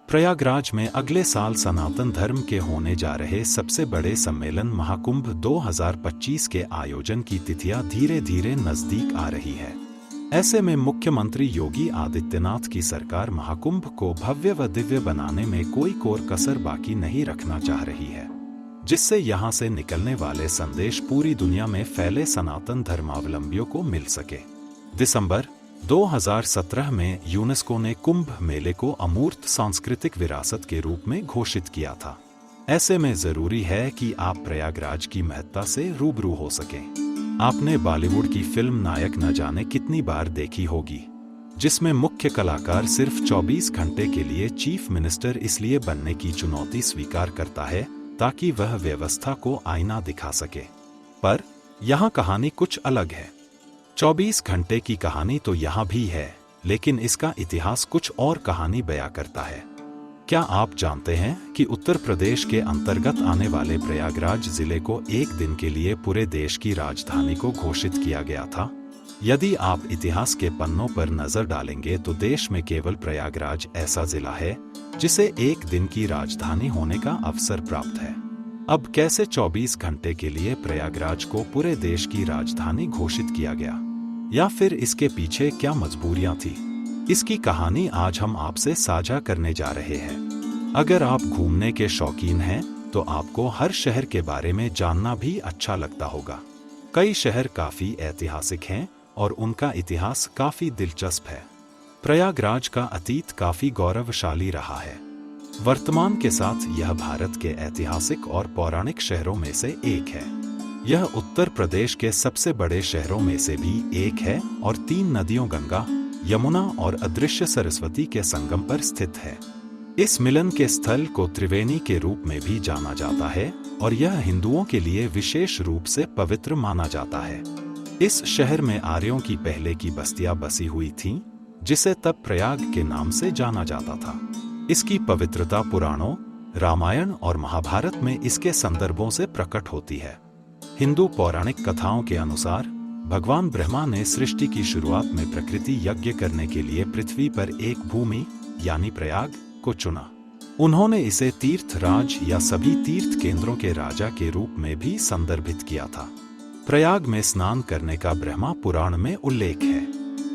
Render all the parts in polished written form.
प्रयागराज में अगले साल सनातन धर्म के होने जा रहे सबसे बड़े सम्मेलन महाकुंभ 2025 के आयोजन की तिथियां धीरे धीरे नजदीक आ रही है। ऐसे में मुख्यमंत्री योगी आदित्यनाथ की सरकार महाकुंभ को भव्य व दिव्य बनाने में कोई कोर कसर बाकी नहीं रखना चाह रही है, जिससे यहां से निकलने वाले संदेश पूरी दुनिया में फैले सनातन धर्मावलंबियों को मिल सके। दिसंबर 2017 में यूनेस्को ने कुंभ मेले को अमूर्त सांस्कृतिक विरासत के रूप में घोषित किया था। ऐसे में जरूरी है कि आप प्रयागराज की महत्ता से रूबरू हो सकें। आपने बॉलीवुड की फिल्म नायक न जाने कितनी बार देखी होगी, जिसमें मुख्य कलाकार सिर्फ 24 घंटे के लिए चीफ मिनिस्टर इसलिए बनने की चुनौती स्वीकार करता है ताकि वह व्यवस्था को आईना दिखा सके। पर यहाँ कहानी कुछ अलग है। 24 घंटे की कहानी तो यहाँ भी है, लेकिन इसका इतिहास कुछ और कहानी बयां करता है। क्या आप जानते हैं कि उत्तर प्रदेश के अंतर्गत आने वाले प्रयागराज जिले को एक दिन के लिए पूरे देश की राजधानी को घोषित किया गया था? यदि आप इतिहास के पन्नों पर नजर डालेंगे तो देश में केवल प्रयागराज ऐसा जिला है जिसे एक दिन की राजधानी होने का अवसर प्राप्त है। अब कैसे 24 घंटे के लिए प्रयागराज को पूरे देश की राजधानी घोषित किया गया, या फिर इसके पीछे क्या मजबूरियां थी? इसकी कहानी आज हम आपसे साझा करने जा रहे हैं। अगर आप घूमने के शौकीन हैं, तो आपको हर शहर के बारे में जानना भी अच्छा लगता होगा। कई शहर काफी ऐतिहासिक हैं और उनका इतिहास काफी दिलचस्प है। प्रयागराज का अतीत काफी गौरवशाली रहा है। वर्तमान के साथ यह भारत के ऐतिहासिक और पौराणिक शहरों में से एक है। यह उत्तर प्रदेश के सबसे बड़े शहरों में से भी एक है और 3 नदियों गंगा, यमुना और अदृश्य सरस्वती के संगम पर स्थित है। इस मिलन के स्थल को त्रिवेणी के रूप में भी जाना जाता है और यह हिंदुओं के लिए विशेष रूप से पवित्र माना जाता है। इस शहर में आर्यों की पहले की बस्तियां बसी हुई थीं, जिसे तब प्रयाग के नाम से जाना जाता था। इसकी पवित्रता पुराणों, रामायण और महाभारत में इसके संदर्भों से प्रकट होती है। हिंदू पौराणिक कथाओं के अनुसार भगवान ब्रह्मा ने सृष्टि की शुरुआत में प्रकृति यज्ञ करने के लिए पृथ्वी पर एक भूमि यानी प्रयाग को चुना। उन्होंने इसे तीर्थ राज या सभी तीर्थ केंद्रों के राजा के रूप में भी संदर्भित किया था। प्रयाग में स्नान करने का ब्रह्मा पुराण में उल्लेख है।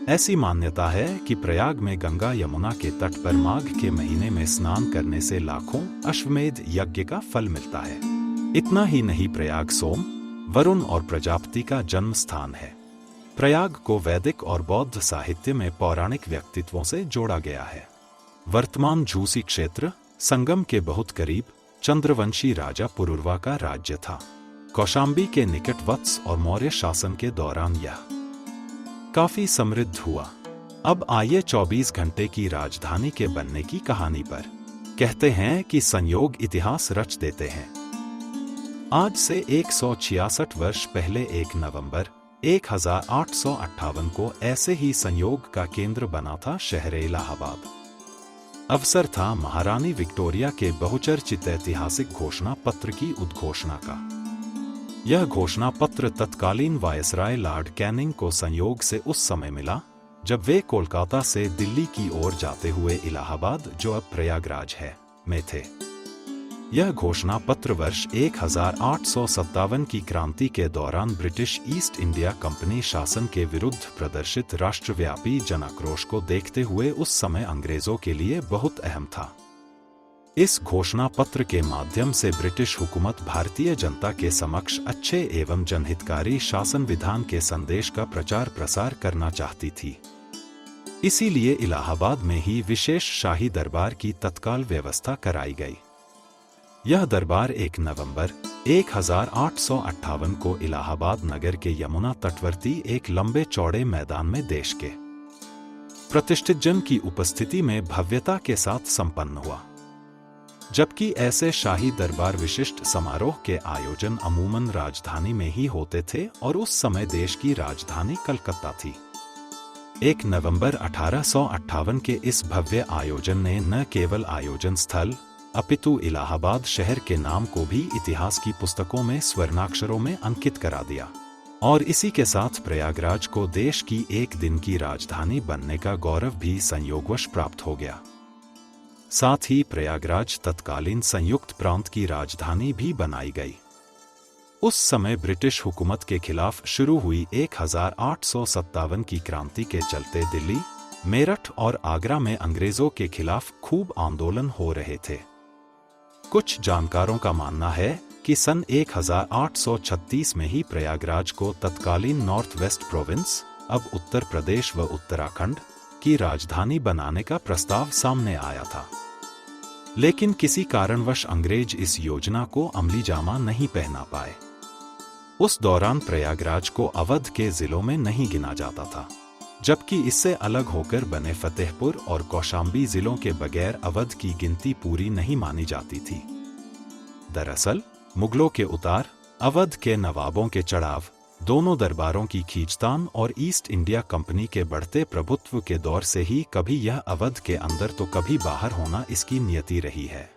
ऐसी मान्यता है कि प्रयाग में गंगा यमुना के तट पर माघ के महीने में स्नान करने से लाखों अश्वमेध यज्ञ का फल मिलता है। इतना ही नहीं, प्रयाग सोम, वरुण और प्रजापति का जन्म स्थान है। प्रयाग को वैदिक और बौद्ध साहित्य में पौराणिक व्यक्तित्वों से जोड़ा गया है। वर्तमान झूसी क्षेत्र संगम के बहुत करीब चंद्रवंशी राजा पुरुरवा का राज्य था। कौशांबी के निकट वत्स और मौर्य शासन के दौरान यह काफी समृद्ध हुआ। अब आइए 24 घंटे की राजधानी के बनने की कहानी पर। कहते हैं कि संयोग इतिहास रच देते हैं। आज से 166 वर्ष पहले 1 नवंबर 1858 को ऐसे ही संयोग का केंद्र बना था शहर इलाहाबाद। अवसर था महारानी विक्टोरिया के बहुचर्चित ऐतिहासिक घोषणा पत्र की उद्घोषणा का। यह घोषणा पत्र तत्कालीन वायसराय लॉर्ड कैनिंग को संयोग से उस समय मिला जब वे कोलकाता से दिल्ली की ओर जाते हुए इलाहाबाद, जो अब प्रयागराज है, में थे। यह घोषणा पत्र वर्ष 1857 की क्रांति के दौरान ब्रिटिश ईस्ट इंडिया कंपनी शासन के विरुद्ध प्रदर्शित राष्ट्रव्यापी जनाक्रोश को देखते हुए उस समय अंग्रेजों के लिए बहुत अहम था। इस घोषणा पत्र के माध्यम से ब्रिटिश हुकूमत भारतीय जनता के समक्ष अच्छे एवं जनहितकारी शासन विधान के संदेश का प्रचार प्रसार करना चाहती थी। इसीलिए इलाहाबाद में ही विशेष शाही दरबार की तत्काल व्यवस्था कराई गई। यह दरबार 1 नवंबर 1858 को इलाहाबाद नगर के यमुना तटवर्ती एक लंबे चौड़े मैदान में देश के प्रतिष्ठित जन की उपस्थिति में भव्यता के साथ संपन्न हुआ। जबकि ऐसे शाही दरबार विशिष्ट समारोह के आयोजन अमूमन राजधानी में ही होते थे और उस समय देश की राजधानी कलकत्ता थी। 1 नवंबर 1858 के इस भव्य आयोजन ने न केवल आयोजन स्थल अपितु इलाहाबाद शहर के नाम को भी इतिहास की पुस्तकों में स्वर्णाक्षरों में अंकित करा दिया और इसी के साथ प्रयागराज को देश की एक दिन की राजधानी बनने का गौरव भी संयोगवश प्राप्त हो गया। साथ ही प्रयागराज तत्कालीन संयुक्त प्रांत की राजधानी भी बनाई गई। उस समय ब्रिटिश हुकूमत के खिलाफ शुरू हुई 1857 की क्रांति के चलते दिल्ली, मेरठ और आगरा में अंग्रेजों के खिलाफ खूब आंदोलन हो रहे थे। कुछ जानकारों का मानना है कि सन 1836 में ही प्रयागराज को तत्कालीन नॉर्थ वेस्ट प्रोविंस, अब उत्तर प्रदेश व उत्तराखंड, की राजधानी बनाने का प्रस्ताव सामने आया था। लेकिन किसी कारणवश अंग्रेज इस योजना को अमली जामा नहीं पहना पाए। उस दौरान प्रयागराज को अवध के जिलों में नहीं गिना जाता था, जबकि इससे अलग होकर बने फतेहपुर और कौशाम्बी जिलों के बगैर अवध की गिनती पूरी नहीं मानी जाती थी। दरअसल मुगलों के उतार, अवध के नवाबों के चढ़ाव, दोनों दरबारों की खींचतान और ईस्ट इंडिया कंपनी के बढ़ते प्रभुत्व के दौर से ही कभी यह अवध के अंदर तो कभी बाहर होना इसकी नियति रही है।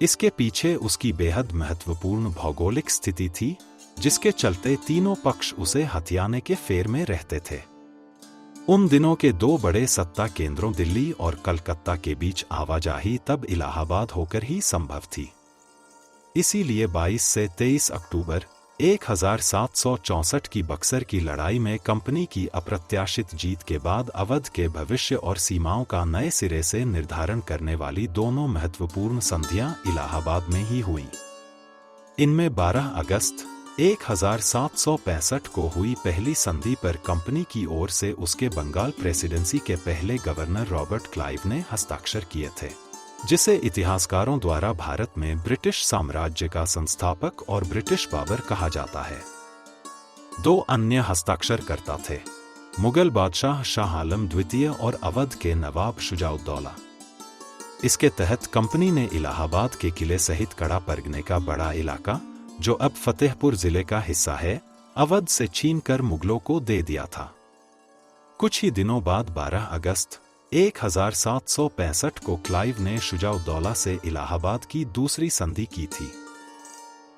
इसके पीछे उसकी बेहद महत्वपूर्ण भौगोलिक स्थिति थी, जिसके चलते तीनों पक्ष उसे हथियाने के फेर में रहते थे। उन दिनों के दो बड़े सत्ता केंद्रों दिल्ली और कलकत्ता के बीच आवाजाही तब इलाहाबाद होकर ही संभव थी। इसीलिए 22 से 23 अक्टूबर 1764 की बक्सर की लड़ाई में कंपनी की अप्रत्याशित जीत के बाद अवध के भविष्य और सीमाओं का नए सिरे से निर्धारण करने वाली दोनों महत्वपूर्ण संधियां इलाहाबाद में ही हुईं। इनमें 12 अगस्त 1765 को हुई पहली संधि पर कंपनी की ओर से उसके बंगाल प्रेसिडेंसी के पहले गवर्नर रॉबर्ट क्लाइव ने हस्ताक्षर किए थे, जिसे इतिहासकारों द्वारा भारत में ब्रिटिश साम्राज्य का संस्थापक और ब्रिटिश बाबर कहा जाता है। दो अन्य हस्ताक्षरकर्ता थे, मुगल बादशाह शाह आलम द्वितीय और अवध के नवाब शुजाउद्दौला। इसके तहत कंपनी ने इलाहाबाद के किले सहित कड़ा परगने का बड़ा इलाका, जो अब फतेहपुर जिले का हिस्सा है, अवध से छीनकर मुगलों को दे दिया था। कुछ ही दिनों बाद 12 अगस्त 1765 को क्लाइव ने शुजाउद्दौला से इलाहाबाद की दूसरी संधि की थी।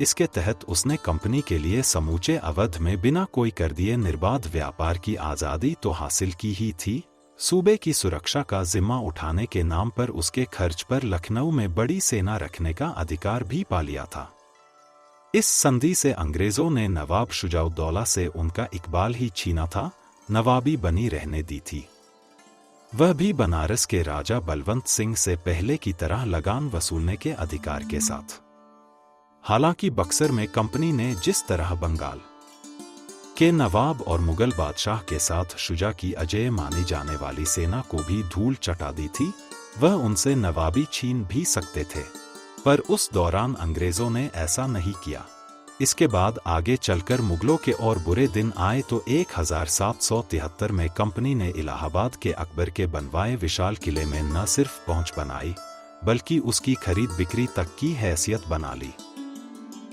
इसके तहत उसने कंपनी के लिए समूचे अवध में बिना कोई कर दिए निर्बाध व्यापार की आज़ादी तो हासिल की ही थी, सूबे की सुरक्षा का जिम्मा उठाने के नाम पर उसके खर्च पर लखनऊ में बड़ी सेना रखने का अधिकार भी पा लिया था। इस संधि से अंग्रेजों ने नवाब शुजाउद्दौला से उनका इकबाल ही छीना था, नवाबी बनी रहने दी थी, वह भी बनारस के राजा बलवंत सिंह से पहले की तरह लगान वसूलने के अधिकार के साथ। हालांकि बक्सर में कंपनी ने जिस तरह बंगाल के नवाब और मुगल बादशाह के साथ शुजा की अजेय मानी जाने वाली सेना को भी धूल चटा दी थी, वह उनसे नवाबी छीन भी सकते थे, पर उस दौरान अंग्रेजों ने ऐसा नहीं किया। इसके बाद आगे चलकर मुगलों के और बुरे दिन आए तो 1773 में कंपनी ने इलाहाबाद के अकबर के बनवाए विशाल किले में न सिर्फ पहुंच बनाई, बल्कि उसकी खरीद बिक्री तक की हैसियत बना ली।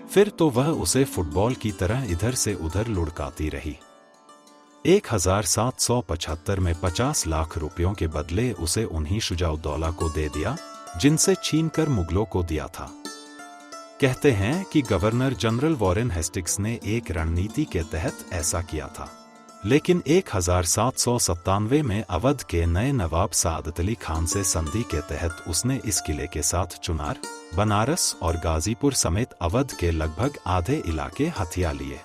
फिर तो वह उसे फुटबॉल की तरह इधर से उधर लुढ़काती रही। 1775 में 50 लाख रुपयों के बदले उसे उन्हीं शुजाउद्दौला को दे दिया, जिनसे छीनकर मुगलों को दिया था। कहते हैं कि गवर्नर जनरल वॉरेन हेस्टिंग्स ने एक रणनीति के तहत ऐसा किया था, लेकिन 1797 में अवध के नए नवाब सादत अली खान से संधि के तहत उसने इस किले के साथ चुनार, बनारस और गाजीपुर समेत अवध के लगभग आधे इलाके हथिया लिए।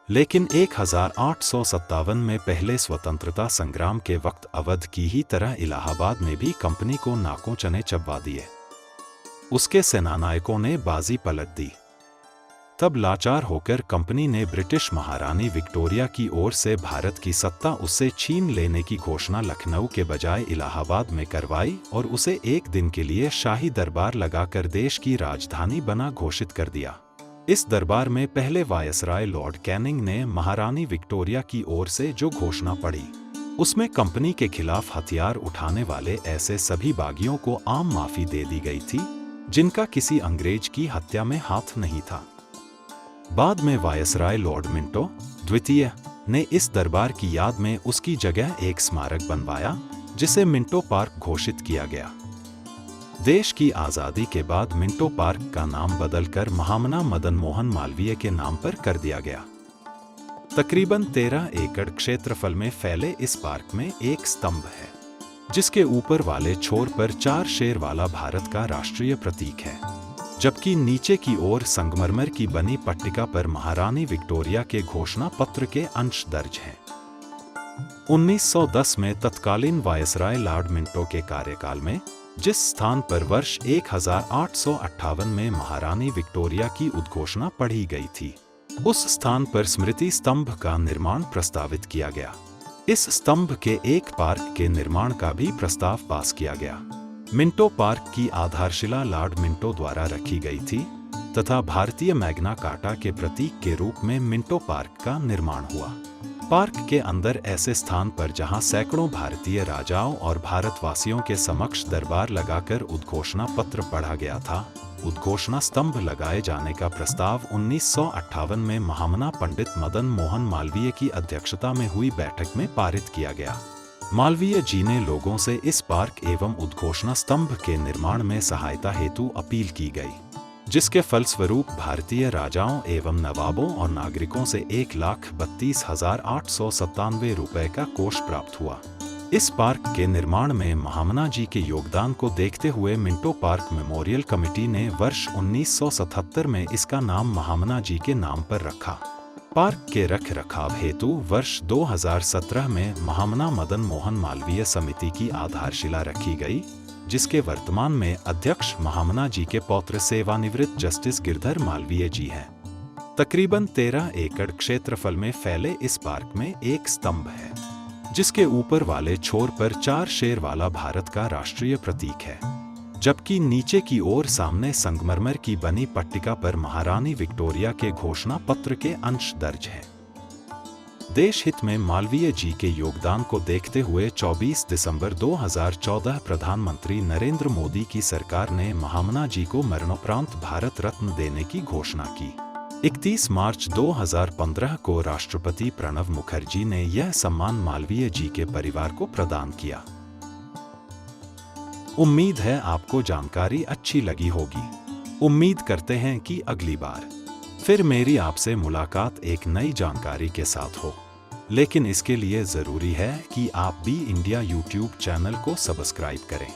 लेकिन 1857 में पहले स्वतंत्रता संग्राम के वक्त अवध की ही तरह इलाहाबाद में भी कंपनी को नाकों चने चबवा दिए। उसके सेनानायकों ने बाजी पलट दी। तब लाचार होकर कंपनी ने ब्रिटिश महारानी विक्टोरिया की ओर से भारत की सत्ता उससे छीन लेने की घोषणा लखनऊ के बजाय इलाहाबाद में करवाई और उसे एक दिन के लिए शाही दरबार लगाकर देश की राजधानी बना घोषित कर दिया। इस दरबार में पहले वायसराय लॉर्ड कैनिंग ने महारानी विक्टोरिया की ओर से जो घोषणा पढ़ी, उसमें कंपनी के खिलाफ हथियार उठाने वाले ऐसे सभी बागियों को आम माफी दे दी गई थी जिनका किसी अंग्रेज की हत्या में हाथ नहीं था। बाद में वायसराय लॉर्ड मिंटो द्वितीय ने इस दरबार की याद में उसकी जगह एक स्मारक बनवाया जिसे मिंटो पार्क घोषित किया गया। देश की आजादी के बाद मिंटो पार्क का नाम बदलकर महामना मदन मोहन मालवीय के नाम पर कर दिया गया। तकरीबन 13 एकड़ क्षेत्रफल में फैले इस पार्क में एक स्तंभ है जिसके ऊपर वाले छोर पर 4 शेर वाला भारत का राष्ट्रीय प्रतीक है, जबकि नीचे की ओर संगमरमर की बनी पट्टिका पर महारानी विक्टोरिया के घोषणा पत्र के अंश दर्ज हैं। 1910 में तत्कालीन वायसराय लॉर्ड मिंटो के कार्यकाल में जिस स्थान पर वर्ष 1858 में महारानी विक्टोरिया की उद्घोषणा पढ़ी गई थी, उस स्थान पर स्मृति स्तंभ का निर्माण प्रस्तावित किया गया। इस स्तंभ के एक पार्क के निर्माण का भी प्रस्ताव पास किया गया। मिंटो पार्क की आधारशिला लॉर्ड मिंटो द्वारा रखी गई थी तथा भारतीय मैग्ना कार्टा के प्रतीक के रूप में मिंटो पार्क का निर्माण हुआ। पार्क के अंदर ऐसे स्थान पर जहां सैकड़ों भारतीय राजाओं और भारतवासियों के समक्ष दरबार लगाकर उद्घोषणा पत्र पढ़ा गया था, उद्घोषणा स्तंभ लगाए जाने का प्रस्ताव 1958 में महामना पंडित मदन मोहन मालवीय की अध्यक्षता में हुई बैठक में पारित किया गया। मालवीय जी ने लोगों से इस पार्क एवं उद्घोषणा स्तंभ के निर्माण में सहायता हेतु अपील की गई, जिसके फलस्वरूप भारतीय राजाओं एवं नवाबों और नागरिकों से 1,32,897 रुपए का कोष प्राप्त हुआ। इस पार्क के निर्माण में महामना जी के योगदान को देखते हुए मिंटो पार्क मेमोरियल कमेटी ने वर्ष 1977 में इसका नाम महामना जी के नाम पर रखा। पार्क के रख रखाव हेतु वर्ष 2017 में महामना मदन मोहन मालवीय समिति की आधारशिला रखी गई, जिसके वर्तमान में अध्यक्ष महामना जी के पौत्र सेवानिवृत्त जस्टिस गिरधर मालवीय जी हैं। तकरीबन 13 एकड़ क्षेत्रफल में फैले इस पार्क में एक स्तंभ है जिसके ऊपर वाले छोर पर 4 शेर वाला भारत का राष्ट्रीय प्रतीक है, जबकि नीचे की ओर सामने संगमरमर की बनी पट्टिका पर महारानी विक्टोरिया के घोषणा पत्र के अंश दर्ज हैं। देश हित में मालवीय जी के योगदान को देखते हुए 24 दिसंबर 2014 प्रधानमंत्री नरेंद्र मोदी की सरकार ने महामना जी को मरणोपरांत भारत रत्न देने की घोषणा की। 31 मार्च 2015 को राष्ट्रपति प्रणब मुखर्जी ने यह सम्मान मालवीय जी के परिवार को प्रदान किया। उम्मीद है आपको जानकारी अच्छी लगी होगी। उम्मीद करते हैं कि अगली बार फिर मेरी आपसे मुलाकात एक नई जानकारी के साथ हो, लेकिन इसके लिए जरूरी है कि आप बी इंडिया यूट्यूब चैनल को सब्सक्राइब करें,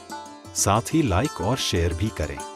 साथ ही लाइक और शेयर भी करें।